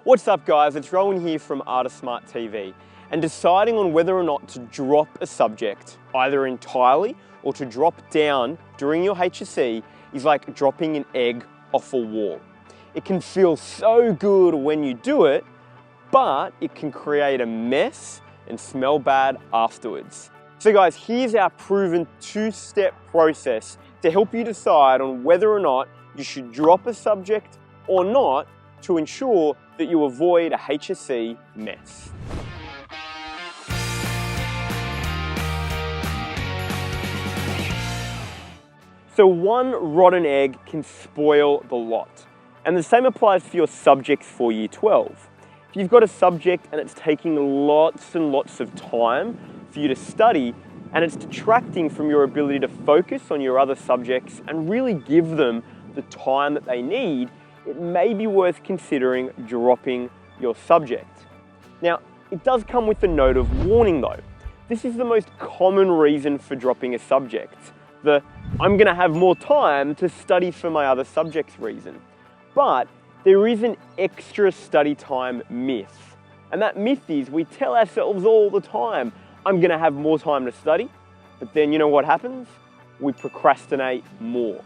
What's up guys, it's Rowan here from Smart TV, and deciding on whether or not to drop a subject, either entirely or to drop down during your HSC, is like dropping an egg off a wall. It can feel so good when you do it, but it can create a mess and smell bad afterwards. So guys, here's our proven two-step process to help you decide on whether or not you should drop a subject or not to ensure that you avoid a HSC mess. So one rotten egg can spoil the lot. And the same applies for your subjects for Year 12. If you've got a subject and it's taking lots and lots of time for you to study, and it's detracting from your ability to focus on your other subjects and really give them the time that they need, it may be worth considering dropping your subject. Now, it does come with a note of warning though. This is the most common reason for dropping a subject. The I'm gonna have more time to study for my other subjects reason. But there is an extra study time myth. And that myth is we tell ourselves all the time, I'm gonna have more time to study, but then you know what happens? We procrastinate more.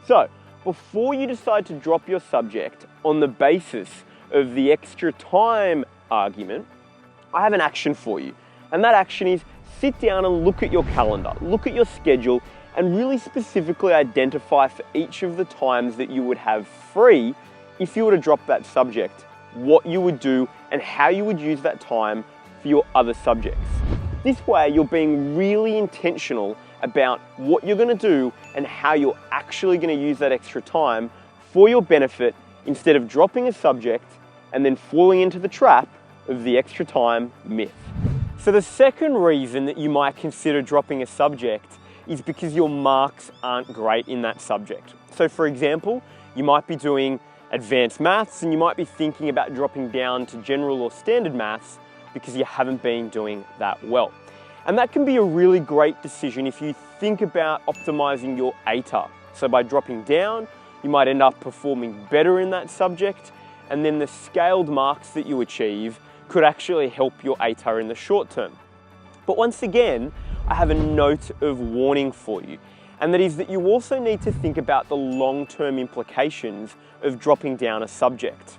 So, before you decide to drop your subject on the basis of the extra time argument, I have an action for you. And that action is sit down and look at your calendar, look at your schedule, and really specifically identify for each of the times that you would have free if you were to drop that subject, what you would do and how you would use that time for your other subjects. This way, you're being really intentional about what you're going to do and how you're actually going to use that extra time for your benefit instead of dropping a subject and then falling into the trap of the extra time myth. So the second reason that you might consider dropping a subject is because your marks aren't great in that subject. So for example, you might be doing advanced maths and you might be thinking about dropping down to general or standard maths because you haven't been doing that well. And that can be a really great decision if you think about optimizing your ATAR. So by dropping down, you might end up performing better in that subject, and then the scaled marks that you achieve could actually help your ATAR in the short term. But once again, I have a note of warning for you, and that is that you also need to think about the long-term implications of dropping down a subject.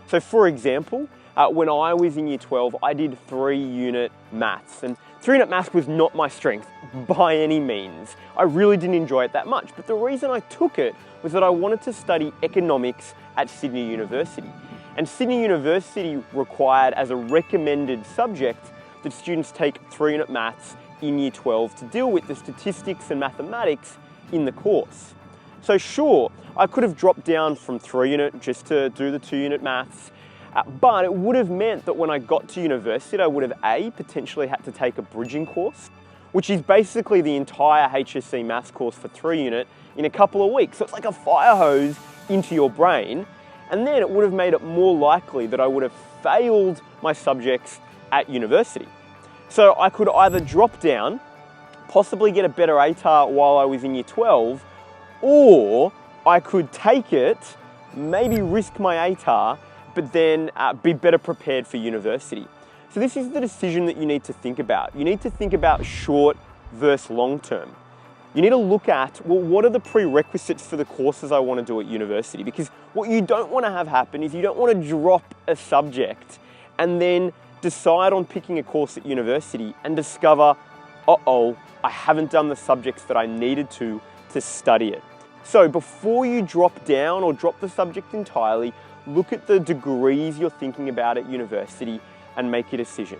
So for example, when I was in Year 12, I did 3-unit maths, and 3-unit maths was not my strength by any means. I really didn't enjoy it that much, but the reason I took it was that I wanted to study economics at Sydney University. And Sydney University required as a recommended subject that students take 3-unit maths in Year 12 to deal with the statistics and mathematics in the course. So sure, I could have dropped down from 3-unit just to do the 2-unit maths, but it would have meant that when I got to university, I would have potentially had to take a bridging course, which is basically the entire HSC maths course for 3-unit in a couple of weeks. So it's like a fire hose into your brain. And then it would have made it more likely that I would have failed my subjects at university. So I could either drop down, possibly get a better ATAR while I was in Year 12, or I could take it, maybe risk my ATAR, but then be better prepared for university. So this is the decision that you need to think about. You need to think about short versus long term. You need to look at, well, what are the prerequisites for the courses I want to do at university? Because what you don't want to have happen is you don't want to drop a subject and then decide on picking a course at university and discover, uh-oh, I haven't done the subjects that I needed to study it. So before you drop down or drop the subject entirely, look at the degrees you're thinking about at university and make a decision.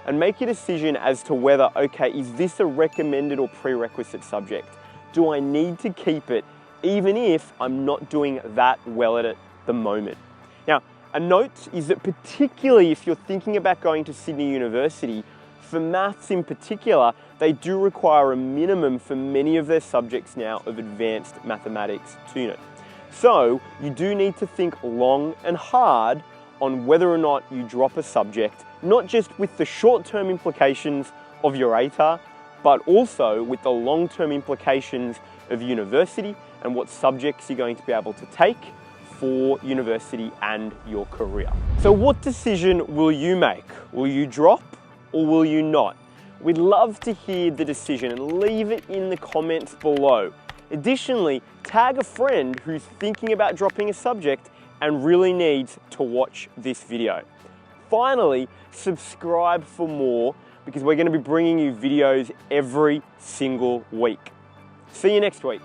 And make a decision as to whether, okay, is this a recommended or prerequisite subject? Do I need to keep it even if I'm not doing that well at it the moment? Now, a note is that particularly if you're thinking about going to Sydney University, for maths in particular, they do require a minimum for many of their subjects now of advanced mathematics 2-unit. So you do need to think long and hard on whether or not you drop a subject, not just with the short-term implications of your ATAR, but also with the long-term implications of university and what subjects you're going to be able to take for university and your career. So what decision will you make? Will you drop or will you not? We'd love to hear the decision and leave it in the comments below. Additionally, tag a friend who's thinking about dropping a subject and really needs to watch this video. Finally, subscribe for more because we're going to be bringing you videos every single week. See you next week.